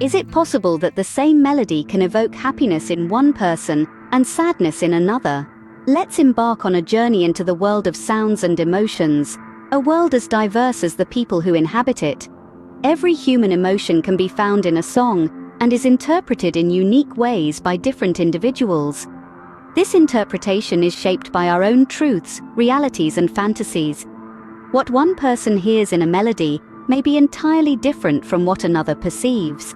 Is it possible that the same melody can evoke happiness in one person and sadness in another? Let's embark on a journey into the world of sounds and emotions, a world as diverse as the people who inhabit it. Every human emotion can be found in a song and is interpreted in unique ways by different individuals. This interpretation is shaped by our own truths, realities, and fantasies. What one person hears in a melody may be entirely different from what another perceives.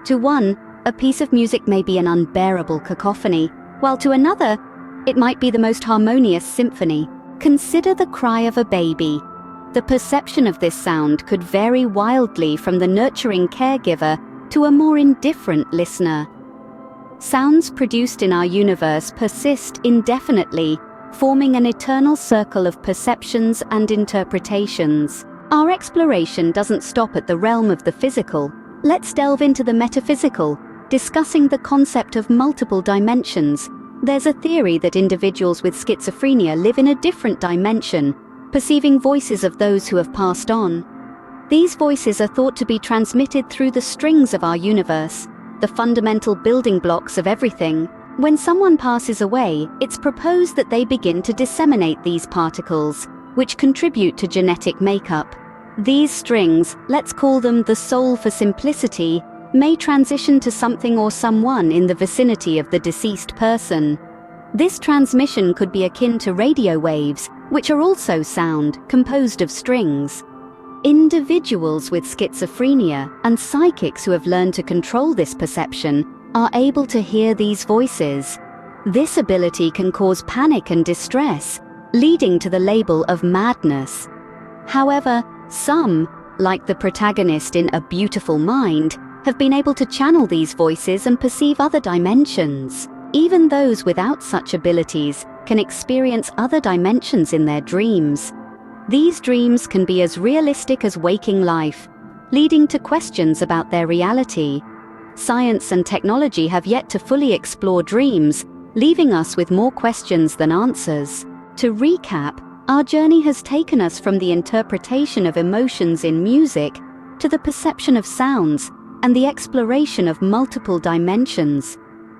To one, a piece of music may be an unbearable cacophony, while to another, it might be the most harmonious symphony. Consider the cry of a baby. The perception of this sound could vary wildly from the nurturing caregiver to a more indifferent listener. Sounds produced in our universe persist indefinitely, forming an eternal circle of perceptions and interpretations. Our exploration doesn't stop at the realm of the physical. Let's delve into the metaphysical, discussing the concept of multiple dimensions. There's a theory that individuals with schizophrenia live in a different dimension, perceiving voices of those who have passed on. These voices are thought to be transmitted through the strings of our universe, the fundamental building blocks of everything. When someone passes away, it's proposed that they begin to disseminate these particles, which contribute to genetic makeup. These strings, let's call them the soul for simplicity, may transition to something or someone in the vicinity of the deceased person. This transmission could be akin to radio waves, which are also sound, composed of strings. Individuals with schizophrenia and psychics who have learned to control this perception are able to hear these voices. This ability can cause panic and distress, leading to the label of madness. However, some, like the protagonist in A Beautiful Mind, have been able to channel these voices and perceive other dimensions. Even those without such abilities can experience other dimensions in their dreams. These dreams can be as realistic as waking life, leading to questions about their reality. Science and technology have yet to fully explore dreams, leaving us with more questions than answers. To recap, our journey has taken us from the interpretation of emotions in music to the perception of sounds and the exploration of multiple dimensions.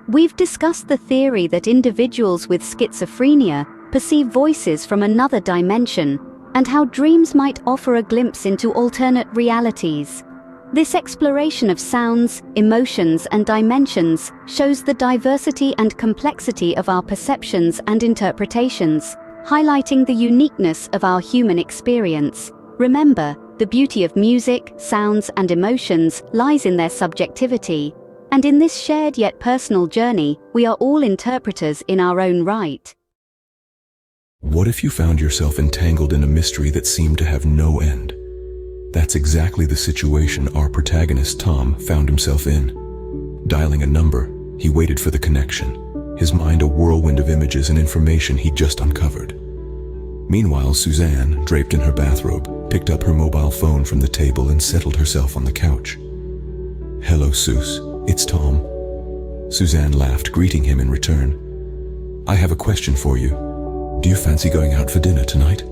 We've discussed the theory that individuals with schizophrenia perceive voices from another dimension and how dreams might offer a glimpse into alternate realities. This exploration of sounds, emotions, and dimensions shows the diversity and complexity of our perceptions and interpretations, highlighting the uniqueness of our human experience. Remember, the beauty of music, sounds, and emotions lies in their subjectivity, and in this shared yet personal journey, we are all interpreters in our own right. What if you found yourself entangled in a mystery that seemed to have no end? That's exactly the situation our protagonist Tom found himself in. Dialing a number, he waited for the connection, his mind a whirlwind of images and information he'd just uncovered. Meanwhile, Suzanne, draped in her bathrobe, picked up her mobile phone from the table and settled herself on the couch. "Hello, Sus, it's Tom." Suzanne laughed, greeting him in return. "I have a question for you. Do you fancy going out for dinner tonight?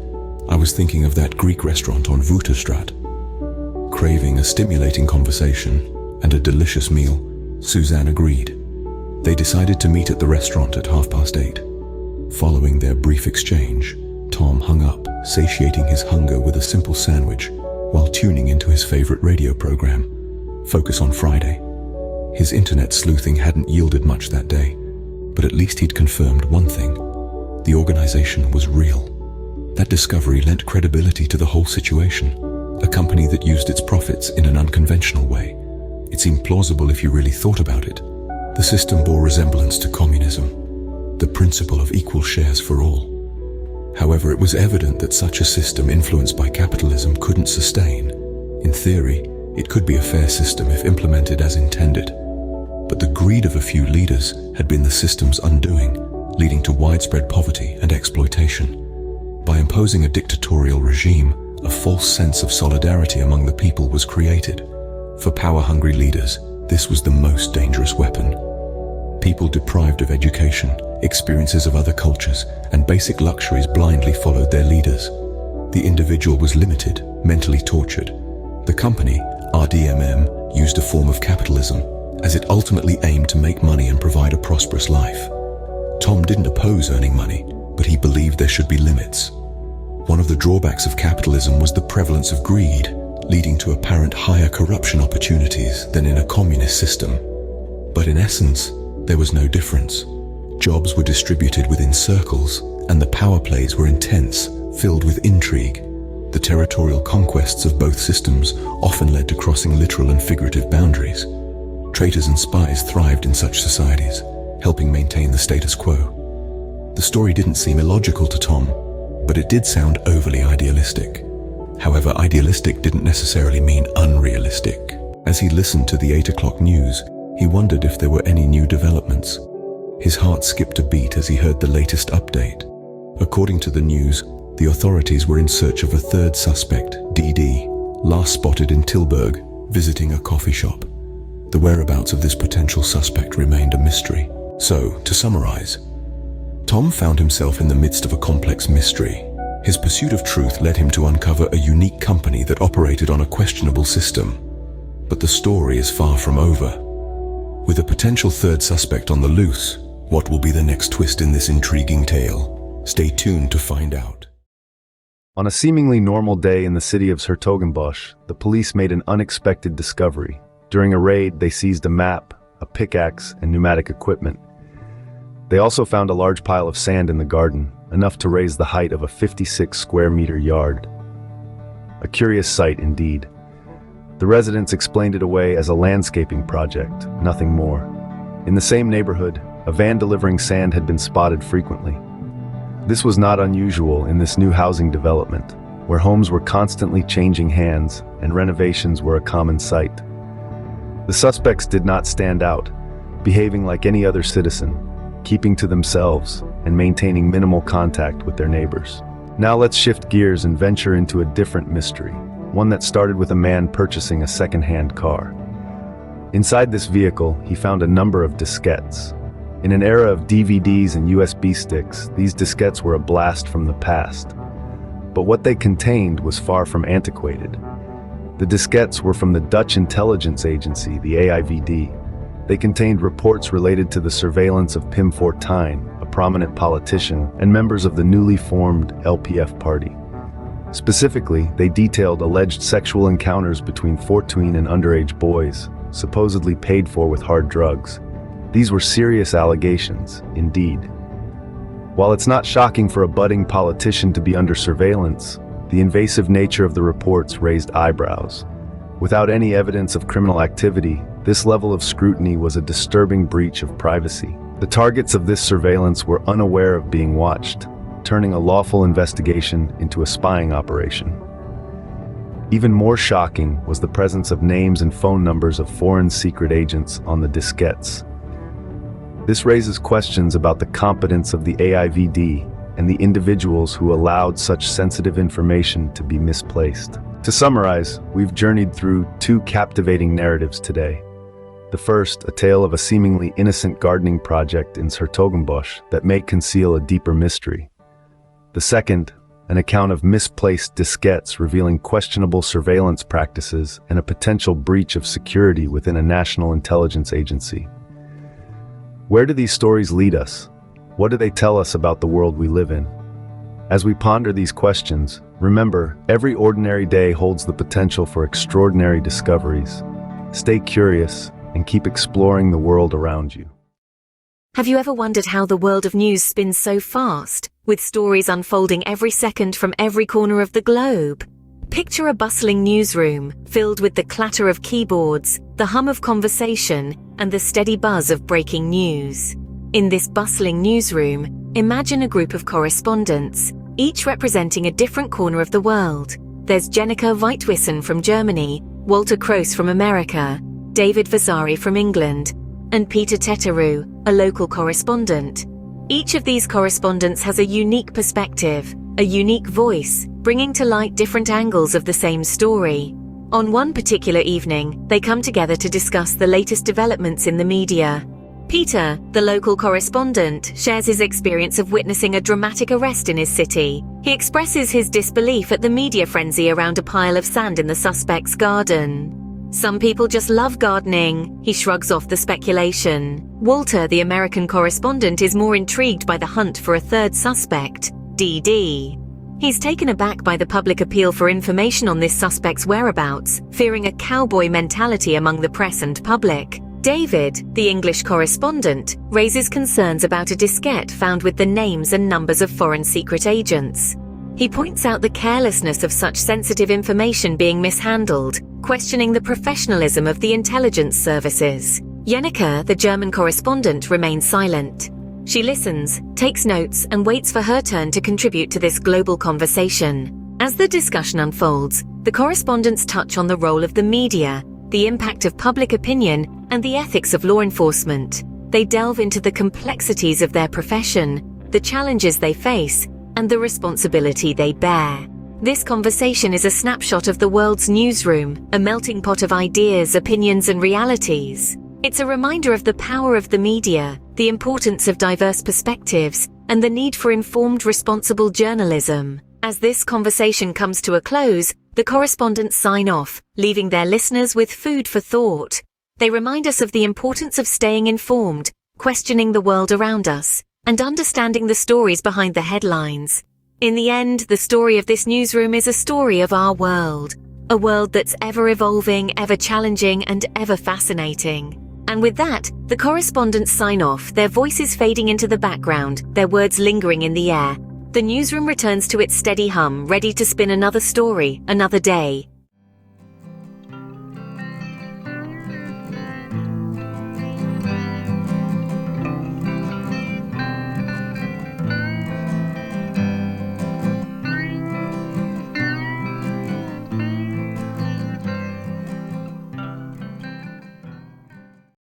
I was thinking of that Greek restaurant on Wouterstraat." Craving a stimulating conversation and a delicious meal, Suzanne agreed. They decided to meet at the restaurant at 8:30. Following their brief exchange, Tom hung up, satiating his hunger with a simple sandwich while tuning into his favorite radio program, Focus on Friday. His internet sleuthing hadn't yielded much that day, but at least he'd confirmed one thing: the organization was real. That discovery lent credibility to the whole situation, a company that used its profits in an unconventional way. It seemed plausible if you really thought about it. The system bore resemblance to communism, the principle of equal shares for all. However, it was evident that such a system influenced by capitalism couldn't sustain. In theory, it could be a fair system if implemented as intended. But the greed of a few leaders had been the system's undoing, leading to widespread poverty and exploitation. By imposing a dictatorial regime, a false sense of solidarity among the people was created. For power-hungry leaders, this was the most dangerous weapon. People deprived of education, experiences of other cultures, and basic luxuries blindly followed their leaders. The individual was limited, mentally tortured. The company, RDMM used a form of capitalism, as it ultimately aimed to make money and provide a prosperous life. Tom didn't oppose earning money, but he believed there should be limits. One of the drawbacks of capitalism was the prevalence of greed, leading to apparent higher corruption opportunities than in a communist system. But in essence, there was no difference. Jobs were distributed within circles, and the power plays were intense, filled with intrigue. The territorial conquests of both systems often led to crossing literal and figurative boundaries. Traitors and spies thrived in such societies, helping maintain the status quo. The story didn't seem illogical to Tom, but it did sound overly idealistic. However, idealistic didn't necessarily mean unrealistic. As he listened to the 8 o'clock news, he wondered if there were any new developments. His heart skipped a beat as he heard the latest update. According to the news, the authorities were in search of a third suspect, DD, last spotted in Tilburg, visiting a coffee shop. The whereabouts of this potential suspect remained a mystery. So, to summarize, Tom found himself in the midst of a complex mystery. His pursuit of truth led him to uncover a unique company that operated on a questionable system. But the story is far from over. With a potential third suspect on the loose, what will be the next twist in this intriguing tale? Stay tuned to find out. On a seemingly normal day in the city of 's-Hertogenbosch, the police made an unexpected discovery. During a raid, they seized a map, a pickaxe, and pneumatic equipment. They also found a large pile of sand in the garden, enough to raise the height of a 56-square-meter yard. A curious sight indeed. The residents explained it away as a landscaping project, nothing more. In the same neighborhood, a van delivering sand had been spotted frequently. This was not unusual in this new housing development, where homes were constantly changing hands and renovations were a common sight. The suspects did not stand out, behaving like any other citizen, keeping to themselves and maintaining minimal contact with their neighbors. Now let's shift gears and venture into a different mystery, one that started with a man purchasing a second-hand car. Inside this vehicle, he found a number of diskettes. In an era of DVDs and USB sticks, these diskettes were a blast from the past. But what they contained was far from antiquated. The diskettes were from the Dutch intelligence agency, the AIVD. They contained reports related to the surveillance of Pim Fortuyn, a prominent politician, and members of the newly formed LPF party. Specifically, they detailed alleged sexual encounters between Fortuyn and underage boys, supposedly paid for with hard drugs. These were serious allegations, indeed. While it's not shocking for a budding politician to be under surveillance, the invasive nature of the reports raised eyebrows. Without any evidence of criminal activity, this level of scrutiny was a disturbing breach of privacy. The targets of this surveillance were unaware of being watched, turning a lawful investigation into a spying operation. Even more shocking was the presence of names and phone numbers of foreign secret agents on the diskettes. This raises questions about the competence of the AIVD and the individuals who allowed such sensitive information to be misplaced. To summarize, we've journeyed through two captivating narratives today. The first, a tale of a seemingly innocent gardening project in 's-Hertogenbosch that may conceal a deeper mystery. The second, an account of misplaced diskettes revealing questionable surveillance practices and a potential breach of security within a national intelligence agency. Where do these stories lead us? What do they tell us about the world we live in? As we ponder these questions, remember, every ordinary day holds the potential for extraordinary discoveries. Stay curious and keep exploring the world around you. Have you ever wondered how the world of news spins so fast, with stories unfolding every second from every corner of the globe? Picture a bustling newsroom, filled with the clatter of keyboards, the hum of conversation, and the steady buzz of breaking news. In this bustling newsroom, imagine a group of correspondents, each representing a different corner of the world. There's Jenica Weitwissen from Germany, Walter Kroos from America, David Vasari from England, and Peter Teteru, a local correspondent. Each of these correspondents has a unique perspective, a unique voice, bringing to light different angles of the same story. On one particular evening, they come together to discuss the latest developments in the media. Peter, the local correspondent, shares his experience of witnessing a dramatic arrest in his city. He expresses his disbelief at the media frenzy around a pile of sand in the suspect's garden. Some people just love gardening. He shrugs off the speculation. Walter, the American correspondent, is more intrigued by the hunt for a third suspect, DD. He's taken aback by the public appeal for information on this suspect's whereabouts, fearing a cowboy mentality among the press and public. David, the English correspondent, raises concerns about a diskette found with the names and numbers of foreign secret agents. He points out the carelessness of such sensitive information being mishandled, questioning the professionalism of the intelligence services. Jennifer, the German correspondent, remains silent. She listens, takes notes, and waits for her turn to contribute to this global conversation. As the discussion unfolds, the correspondents touch on the role of the media, the impact of public opinion, and the ethics of law enforcement. They delve into the complexities of their profession, the challenges they face, and the responsibility they bear. This conversation is a snapshot of the world's newsroom, a melting pot of ideas, opinions, and realities. It's a reminder of the power of the media, the importance of diverse perspectives, and the need for informed, responsible journalism. As this conversation comes to a close, the correspondents sign off, leaving their listeners with food for thought. They remind us of the importance of staying informed, questioning the world around us, and understanding the stories behind the headlines. In the end, the story of this newsroom is a story of our world. A world that's ever evolving, ever challenging, and ever fascinating. And with that, the correspondents sign off, their voices fading into the background, their words lingering in the air. The newsroom returns to its steady hum, ready to spin another story, another day.